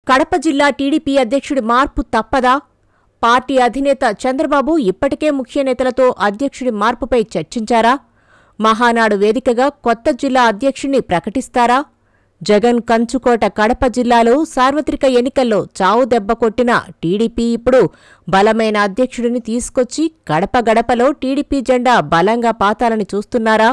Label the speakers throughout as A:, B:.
A: కడప జిల్లా టీడీపీ అధ్యక్షుడి మార్పు తప్పదా? పార్టీ అధినేత చంద్రబాబు ఇప్పటికే ముఖ్య నేతలతో అధ్యక్షుడి మార్పుపై చర్చించారా? మహానాడు వేదికగా కొత్త జిల్లా అధ్యక్షుడిని ప్రకటిస్తారా? జగన్ కంచుకోట కడప జిల్లాలో సార్వత్రిక ఎన్నికల్లో చావు దెబ్బ కొట్టిన టీడీపీ ఇప్పుడు బలమైన అధ్యక్షుడిని తీసుకొచ్చి గడప గడపలో టీడీపీ జెండా బలంగా పాతాలని చూస్తున్నారా?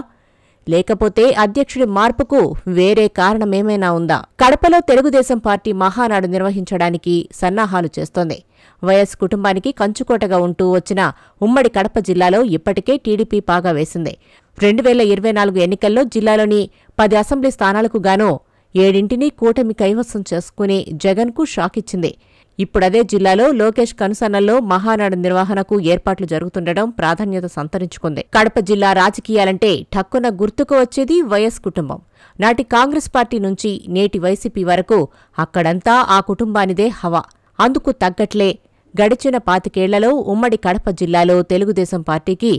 A: లేకపోతే అధ్యక్షుడి మార్పుకు వేరే కారణమేమైనా ఉందా? కడపలో తెలుగుదేశం పార్టీ మహానాడు నిర్వహించడానికి సన్నాహాలు చేస్తోంది. వైఎస్ కుటుంబానికి కంచుకోటగా ఉంటూ వచ్చిన ఉమ్మడి కడప జిల్లాలో ఇప్పటికే టీడీపీ పాగా వేసింది. 2024 ఎన్నికల్లో జిల్లాలోని 10 అసెంబ్లీ స్థానాలకు గాను 7 కూటమి కైవసం చేసుకుని జగన్కు షాకిచ్చింది. ఇప్పుడదే జిల్లాలో లోకేష్ కనుసన్నల్లో మహానాడు నిర్వహణకు ఏర్పాట్లు జరుగుతుండటం ప్రాధాన్యత సంతరించుకుంది. కడప జిల్లా రాజకీయాలంటే ఠక్కున గుర్తుకు వచ్చేది వైఎస్ కుటుంబం. నాటి కాంగ్రెస్ పార్టీ నుంచి నేటి వైసీపీ వరకు అక్కడంతా ఆ కుటుంబానిదే హవా. అందుకు తగ్గట్లే గడిచిన 25 ఏళ్లలో ఉమ్మడి కడప జిల్లాలో తెలుగుదేశం పార్టీకి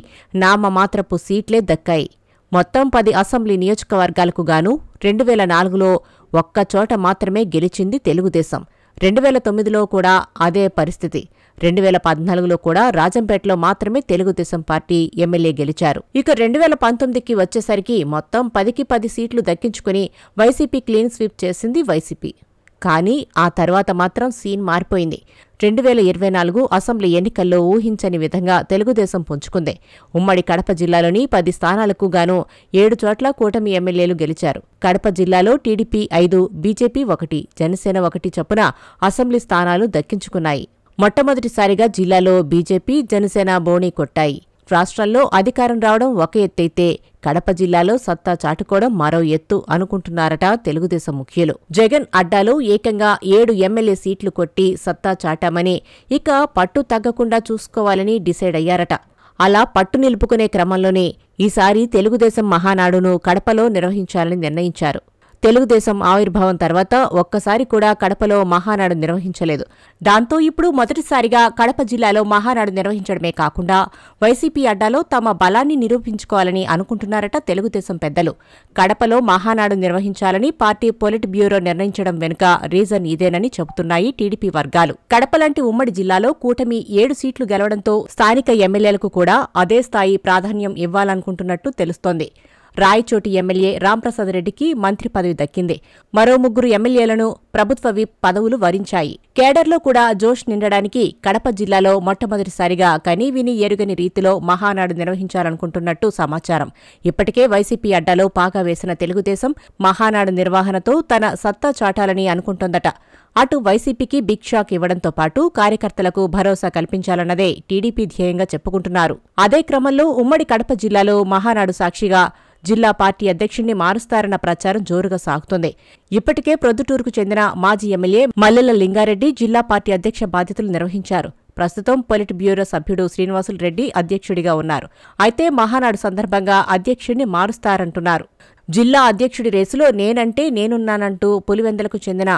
A: నామమాత్రపు సీట్లే దక్కాయి. మొత్తం 10 అసెంబ్లీ నియోజకవర్గాలకు గాను 2004లో ఒక్కచోట మాత్రమే గెలిచింది తెలుగుదేశం. 2009లో కూడా అదే పరిస్థితి. 2014లో కూడా రాజంపేటలో మాత్రమే తెలుగుదేశం పార్టీ ఎమ్మెల్యే గెలిచారు. ఇక 2019కి వచ్చేసరికి మొత్తం 10కి 10 సీట్లు దక్కించుకుని వైసీపీ క్లీన్ స్వీప్ చేసింది వైసీపీ. కానీ ఆ తర్వాత మాత్రం సీన్ మారిపోయింది. 2024 అసెంబ్లీ ఎన్నికల్లో ఊహించని విధంగా తెలుగుదేశం పుంజుకుంది. ఉమ్మడి కడప జిల్లాలోని 10 స్థానాలకు గాను 7 చోట్ల కూటమి ఎమ్మెల్యేలు గెలిచారు. కడప జిల్లాలో టీడీపీ 5, బీజేపీ 1, జనసేన 1 చొప్పున అసెంబ్లీ స్థానాలు దక్కించుకున్నాయి. మొట్టమొదటిసారిగా జిల్లాలో బీజేపీ, జనసేన బోణీ కొట్టాయి. రాష్ట్రంలో అధికారం రావడం ఒక ఎత్తైతే కడప జిల్లాలో సత్తా చాటుకోవడం మరో ఎత్తు అనుకుంటున్నారట తెలుగుదేశం ముఖ్యులు. జగన్ అడ్డాలో ఏకంగా 7 ఎమ్మెల్యే సీట్లు కొట్టి సత్తా చాటామని, ఇక పట్టు తగ్గకుండా చూసుకోవాలని డిసైడ్ అయ్యారట. అలా పట్టు నిలుపుకునే క్రమంలోనే ఈసారి తెలుగుదేశం మహానాడును కడపలో నిర్వహించాలని నిర్ణయించారు. తెలుగుదేశం ఆవిర్భావం తర్వాత ఒక్కసారి కూడా కడపలో మహానాడు నిర్వహించలేదు. దాంతో ఇప్పుడు మొదటిసారిగా కడప జిల్లాలో మహానాడు నిర్వహించడమే కాకుండా వైసీపీ అడ్డాలో తమ బలాన్ని నిరూపించుకోవాలని అనుకుంటున్నారట తెలుగుదేశం పెద్దలు. కడపలో మహానాడు నిర్వహించాలని పార్టీ పొలిట్ బ్యూరో నిర్ణయించడం వెనుక రీజన్ ఇదేనని చెబుతున్నాయి టీడీపీ వర్గాలు. కడప లాంటి ఉమ్మడి జిల్లాలో కూటమి 7 సీట్లు గెలవడంతో స్థానిక ఎమ్మెల్యేలకు కూడా అదే స్థాయి ప్రాధాన్యం ఇవ్వాలనుకుంటున్నట్టు తెలుస్తోంది. రాయచోటి ఎమ్మెల్యే రాంప్రసాద్ రెడ్డికి మంత్రి పదవి దక్కింది. మరో 3 ఎమ్మెల్యేలను ప్రభుత్వ విప్ పదవులు వరించాయి. కేడర్లో కూడా జోష్ నిండడానికి కడప జిల్లాలో మొట్టమొదటిసారిగా కనీవిని ఎరుగని రీతిలో మహానాడు నిర్వహించాలనుకుంటున్నట్టు సమాచారం. ఇప్పటికే వైసీపీ అడ్డాలో పాగా వేసిన తెలుగుదేశం మహానాడు నిర్వహణతో తన సత్తా చాటాలని అనుకుంటోందట. అటు వైసీపీకి బిగ్ షాక్ ఇవ్వడంతో పాటు కార్యకర్తలకు భరోసా కల్పించాలన్నదే టీడీపీ ధ్యేయంగా చెప్పుకుంటున్నారు. అదే క్రమంలో ఉమ్మడి కడప జిల్లాలో మహానాడు సాక్షిగా జిల్లా పార్టీ అధ్యక్షుణ్ణి మారుస్తారన్న ప్రచారం జోరుగా సాగుతోంది. ఇప్పటికే ప్రొద్దుటూరుకు చెందిన మాజీ ఎమ్మెల్యే మల్లెల లింగారెడ్డి జిల్లా పార్టీ అధ్యక్ష బాధ్యతలు నిర్వహించారు. ప్రస్తుతం పొలిట్ బ్యూరో సభ్యుడు శ్రీనివాసులు రెడ్డి అధ్యక్షుడిగా ఉన్నారు. అయితే మహానాడు సందర్భంగా అధ్యక్షుణ్ణి మారుస్తారంటున్నారు. జిల్లా అధ్యక్షుడి రేసులో నేనంటే నేనున్నానంటూ పులివెందులకు చెందిన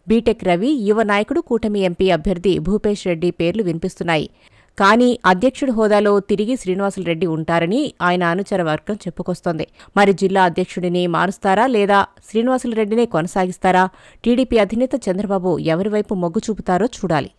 A: బీటెక్ రవి, యువ నాయకుడు కూటమి ఎంపీ అభ్యర్థి భూపేష్ రెడ్డి పేర్లు వినిపిస్తున్నాయి. కానీ అధ్యక్షుడి హోదాలో తిరిగి శ్రీనివాసులు రెడ్డి ఉంటారని ఆయన అనుచర వర్గం చెప్పుకొస్తోంది. మరి జిల్లా అధ్యక్షుడిని మారుస్తారా లేదా శ్రీనివాసులు రెడ్డినే కొనసాగిస్తారా? టీడీపీ అధినేత చంద్రబాబు ఎవరివైపు మొగ్గు చూపుతారో చూడాలి.